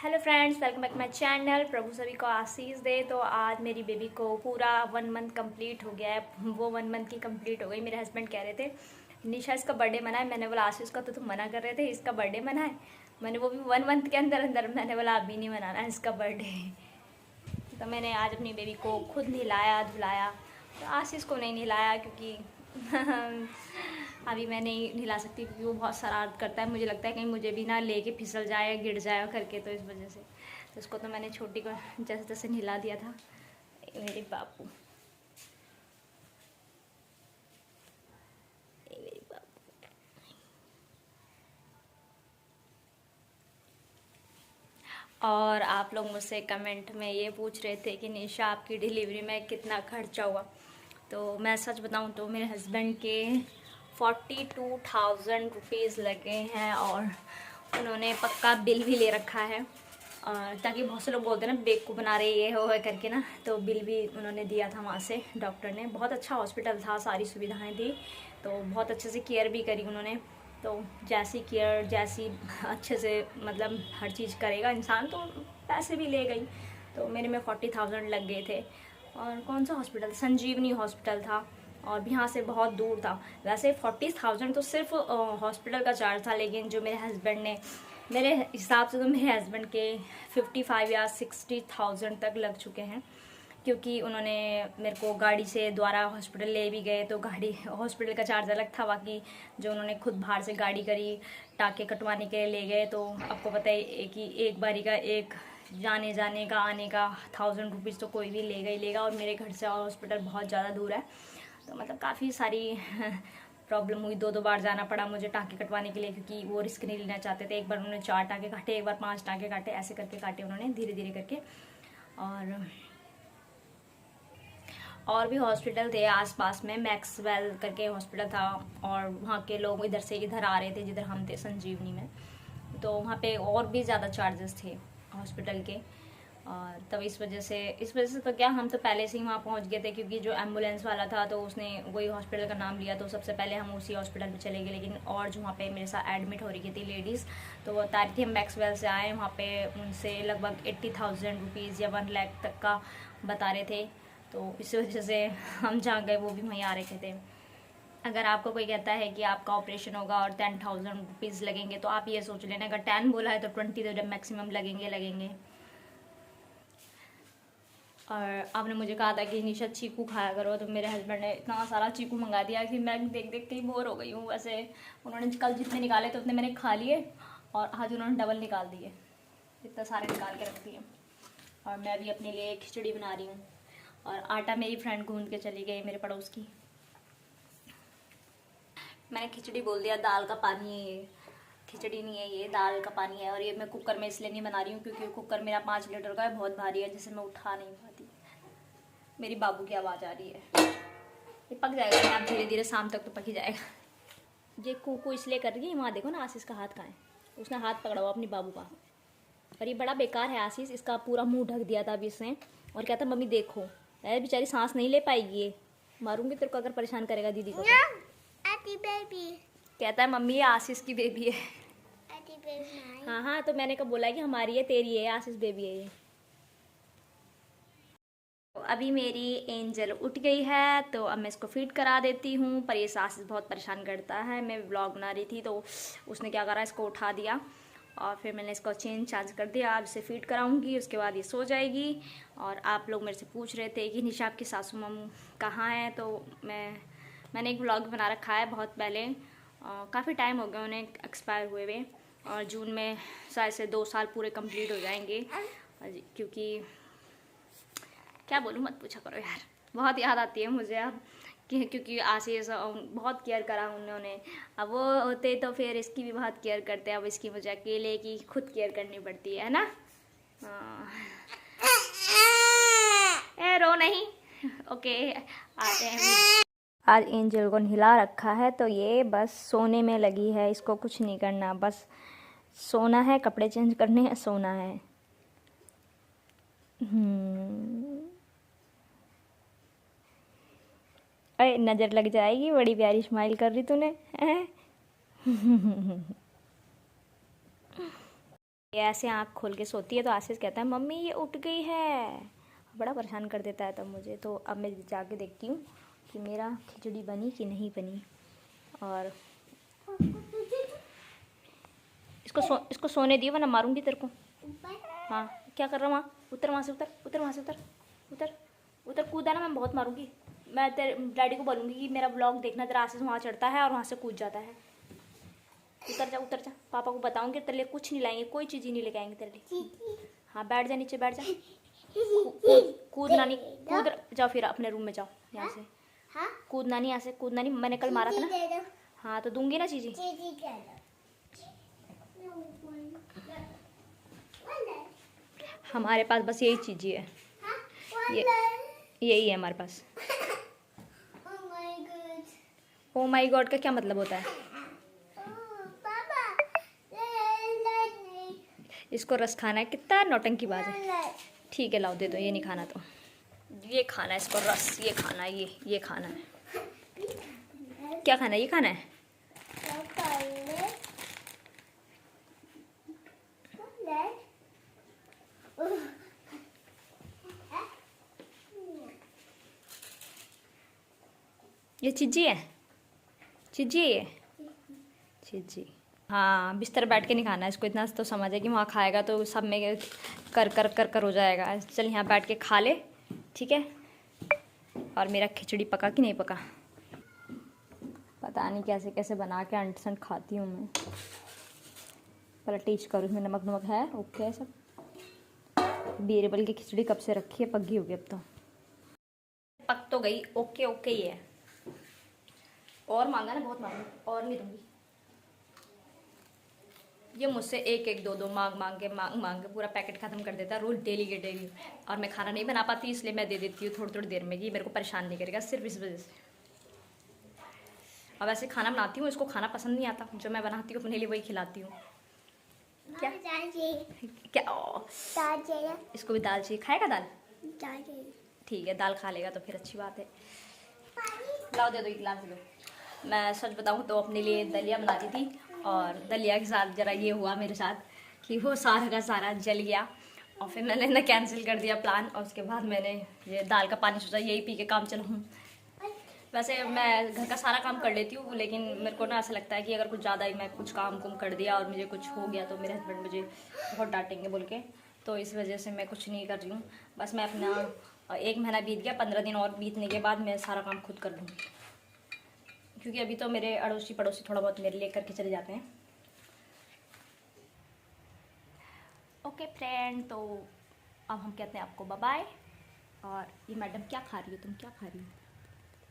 Hello friends, welcome back my channel. प्रभु सभी को आशीष दे। तो आज मेरी बेबी को पूरा 1 मंथ कंप्लीट हो गया है। वो 1 मंथ की कंप्लीट हो गई। मेरे हस्बैंड कह रहे थे निशा इसका बर्थडे मनाए। मैंने बोला आशीष का तो तुम मना कर रहे थे, इसका बर्थडे मनाए। मैंने वो भी 1 मंथ के अंदर अंदर। मैंने बोला अभी नहीं मनाना है इसका बर्थडे। तो मैंने आज अपनी बेबी को खुद नहलाया धुलाया। तो आशीष को नहीं नहलाया क्योंकि अभी मैं नहीं नहला सकती क्योंकि वो बहुत शरारत करता है। मुझे लगता है कहीं मुझे भी ना लेके फिसल जाए गिर जाए करके, तो इस वजह से तो उसको तो मैंने छोटी को जैसे तैसे नहला दिया था। मेरे बापू, मेरे बापू। और आप लोग मुझसे कमेंट में ये पूछ रहे थे कि निशा आपकी डिलीवरी में कितना खर्चा हुआ। तो मैं सच बताऊं तो मेरे हस्बैंड के 42,000 रुपीज़ लगे हैं और उन्होंने पक्का बिल भी ले रखा है। ताकि बहुत से लोग बोलते हैं ना बेवकूफ़ बना रहे ये हो करके ना, तो बिल भी उन्होंने दिया था वहाँ से। डॉक्टर ने बहुत अच्छा हॉस्पिटल था, सारी सुविधाएं दी, तो बहुत अच्छे से केयर भी करी उन्होंने। तो जैसी केयर जैसी अच्छे से मतलब हर चीज़ करेगा इंसान, तो पैसे भी ले गई। तो मेरे में 40,000 लग गए थे। और कौन सा हॉस्पिटल? संजीवनी हॉस्पिटल था और भी यहाँ से बहुत दूर था। वैसे 40,000 तो सिर्फ हॉस्पिटल का चार्ज था, लेकिन जो मेरे हस्बैंड ने, मेरे हिसाब से तो मेरे हस्बैंड के 55 या 60,000 तक लग चुके हैं, क्योंकि उन्होंने मेरे को गाड़ी से द्वारा हॉस्पिटल ले भी गए। तो गाड़ी हॉस्पिटल का चार्ज अलग था, बाकी जो उन्होंने खुद बाहर से गाड़ी करी टाँके कटवाने के लिए ले गए। तो आपको पता है कि एक बारी का एक जाने का आने का 1000 रुपीज़ तो कोई भी लेगा ही लेगा। और मेरे घर से और हॉस्पिटल बहुत ज़्यादा दूर है, तो मतलब काफ़ी सारी प्रॉब्लम हुई। 2 बार जाना पड़ा मुझे टाँके कटवाने के लिए, क्योंकि वो रिस्क नहीं लेना चाहते थे। एक बार उन्होंने 4 टाँके काटे, एक बार 5 टाँके काटे, ऐसे करके काटे उन्होंने धीरे धीरे करके। और भी हॉस्पिटल थे आसपास में, मैक्सवेल करके हॉस्पिटल था, और वहाँ के लोग इधर से इधर आ रहे थे जिधर हम थे संजीवनी में। तो वहाँ पे और भी ज़्यादा चार्जेस थे हॉस्पिटल के। और तब इस वजह से तो क्या, हम तो पहले से ही वहाँ पहुँच गए थे, क्योंकि जो एम्बुलेंस वाला था तो उसने वही हॉस्पिटल का नाम लिया, तो सबसे पहले हम उसी हॉस्पिटल में चले गए। लेकिन और जो वहाँ पे मेरे साथ एडमिट हो रही थी लेडीज़, तो वो बता रही थी हम मैक्सवेल से आए, वहाँ पे उनसे लगभग 80,000 रुपीज़ या 1 लाख तक का बता रहे थे। तो इस वजह से हम जहाँ गए वो भी वहीं आ रखे थे। अगर आपको कोई कहता है कि आपका ऑपरेशन होगा और 10,000 रुपीज़ लगेंगे, तो आप ये सोच लेना, अगर 10 बोला है तो 20 तो जब मैक्सिमम लगेंगे। और आपने मुझे कहा था कि निशा चीकू खाया करो, तो मेरे हस्बैंड ने इतना सारा चीकू मंगा दिया कि मैं देख देख के ही बोर हो गई हूँ। वैसे उन्होंने कल जितने निकाले थे उतने मैंने खा लिए, और आज उन्होंने डबल निकाल दिए, इतने सारे निकाल के रख दिए। और मैं भी अपने लिए खिचड़ी बना रही हूँ। और आटा मेरी फ्रेंड गूंद के चली गई, मेरे पड़ोस की। मैंने खिचड़ी बोल दिया, दाल का पानी है ये, खिचड़ी नहीं है ये, दाल का पानी है। और ये मैं कुकर में इसलिए नहीं बना रही हूँ क्योंकि कुकर मेरा 5 लीटर का है, बहुत भारी है, जिसे मैं उठा नहीं पाती। मेरी बाबू की आवाज़ आ रही है। ये पक जाएगा, आप धीरे धीरे शाम तक तो पक ही जाएगा। ये कूकू इसलिए कर रही है, वहाँ देखो ना आशीष का हाथ कहाँ है, उसने हाथ पकड़ा हुआ अपनी बाबू का। और ये बड़ा बेकार है आशीष, इसका पूरा मुंह ढक दिया था अभी इसने, और कहता मम्मी देखो, अरे बेचारी सांस नहीं ले पाएगी ये, मारूंगी तेरे को अगर परेशान करेगा दीदी को। बेबी कहता है मम्मी ये आशीष की बेबी है। हाँ हाँ, तो मैंने कब बोला कि हमारी है तेरी है, आशीष बेबी है ये। तो अभी मेरी एंजल उठ गई है, तो अब मैं इसको फीड करा देती हूँ। पर ये आशीष बहुत परेशान करता है। मैं व्लॉग बना रही थी तो उसने क्या करा, इसको उठा दिया और फिर मैंने इसको चेंज चार्ज कर दिया। अब इसे फीड कराऊंगी, उसके बाद ये सो जाएगी। और आप लोग मेरे से पूछ रहे थे कि निशा आपकी सासू मम्मी कहाँ हैं, तो मैंने एक व्लॉग बना रखा है बहुत पहले, काफ़ी टाइम हो गया उन्हें एक्सपायर हुए हुए, और जून में शायद से 2 साल पूरे कंप्लीट हो जाएंगे। क्योंकि क्या बोलूँ, मत पूछा करो यार, बहुत याद आती है मुझे अब, क्योंकि आशीष बहुत केयर करा उन्होंने। अब वो होते तो फिर इसकी भी बहुत केयर करते हैं, अब इसकी मुझे अकेले की खुद केयर करनी पड़ती है ना। रो नहीं, ओके आते हैं। आज एंजल को नहला रखा है, तो ये बस सोने में लगी है, इसको कुछ नहीं करना, बस सोना है, कपड़े चेंज करने हैं, सोना है। अरे नज़र लग जाएगी, बड़ी प्यारी स्माइल कर रही तूने। ये ऐसे आँख खोल के सोती है तो आशीष कहता है मम्मी ये उठ गई है, बड़ा परेशान कर देता है तब मुझे। तो अब मैं जाके देखती हूँ कि मेरा खिचड़ी बनी कि नहीं बनी। और इसको सोने दियो वरना मारूंगी तेरे को। हाँ क्या कर रहा हूँ, वहाँ उतर, वहाँ से उतर, उतर वहाँ से उतर, उतर उतर, कूदा ना मैं बहुत मारूंगी। मैं तेरे डैडी को बोलूँगी कि मेरा ब्लॉग देखना, तेरा आशीष वहाँ चढ़ता है और वहाँ से कूद जाता है। उतर जा, उतर जा, पापा को बताऊंगी तेरे लिए कुछ नहीं लाएंगे, कोई चीज़ ही नहीं लेके आएंगे तेरे लिए। हाँ बैठ जा नीचे, बैठ जा, कूदना नहीं, कूद जाओ, फिर अपने रूम में जाओ यहाँ से। कूदना नहीं, यहाँ से कूदना नहीं, मैंने कल मारा था ना। हाँ तो दूंगी ना चीज़ी। हमारे पास बस यही चीज़ ही है, यही है हमारे पास। ओ माई गॉड का क्या मतलब होता है? इसको रस खाना है, कितना नौटंकी बाज है। ठीक है लाओ दे दो, ये नहीं खाना तो ये खाना है इसको रस, ये खाना है, ये खाना है। क्या खाना है? ये खाना है। ये चिज्जी है, चिज्जी है ये, चिज्जी। हाँ बिस्तर बैठ के नहीं खाना है इसको, इतना तो समझ है कि वहाँ खाएगा तो सब में कर कर कर कर हो जाएगा। चल यहाँ बैठ के खा ले, ठीक है। और मेरा खिचड़ी पका कि नहीं पका पता नहीं, कैसे कैसे बना के अंट खाती हूँ मैं। पहले टेस्ट करूँ इसमें नमक नमक है, ओके है सब। बीरबल की खिचड़ी कब से रखी है, पक गई होगी अब तो। पक तो गई, ओके ओके ही है। और मांगा ना, बहुत मांगा, और नहीं दूंगी। ये मुझसे एक एक दो दो मांग के पूरा पैकेट ख़त्म कर देता है रोज़, डेली के डेली। और मैं खाना नहीं बना पाती इसलिए मैं दे देती हूँ थोड़ी थोड़ी देर में, कि मेरे को परेशान नहीं करेगा सिर्फ इस वजह से। अब ऐसे खाना बनाती हूँ, इसको खाना पसंद नहीं आता, जो मैं बनाती हूँ अपने लिए वही खिलाती हूँ। क्या क्या इसको भी दाल चाहिए, खाएगा दाल? ठीक है दाल खा लेगा तो फिर अच्छी बात है। लाओ दे दो, एक गिलास दे दो। मैं सच बताऊँ तो अपने लिए दलिया बनाती थी, और दलिया के साथ ज़रा ये हुआ मेरे साथ कि वो सारा का सारा जल गया, और फिर मैंने ना कैंसिल कर दिया प्लान। और उसके बाद मैंने ये दाल का पानी सोचा यही पी के काम चलाऊँ। वैसे मैं घर का सारा काम कर लेती हूँ, लेकिन मेरे को ना ऐसा लगता है कि अगर कुछ ज़्यादा ही मैं कुछ काम कुम कर दिया और मुझे कुछ हो गया तो मेरे हस्बैंड मुझे बहुत डांटेंगे बोल के। तो इस वजह से मैं कुछ नहीं कर रही हूँ। बस मैं अपना 1 महीना बीत गया, 15 दिन और बीतने के बाद मैं सारा काम खुद कर लूँगी, क्योंकि अभी तो मेरे अड़ोसी पड़ोसी थोड़ा बहुत मेरे लिए करके चले जाते हैं। ओके फ्रेंड, तो अब हम कहते हैं आपको बाय बाय। और ये मैडम क्या खा रही है, तुम क्या खा रही हो?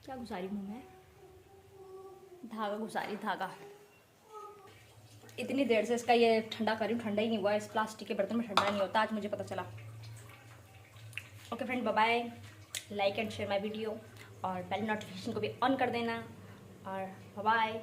क्या घुसारी मुँह में? धागा घुसारी, धागा। इतनी देर से इसका ये ठंडा कर रही हूँ, ठंडा ही नहीं हुआ। इस प्लास्टिक के बर्तन में ठंडा नहीं होता, आज मुझे पता चला। Okay friend bye bye, like and share my video, और बेल नोटिफिकेशन को भी ऑन कर देना, और बाय बाय।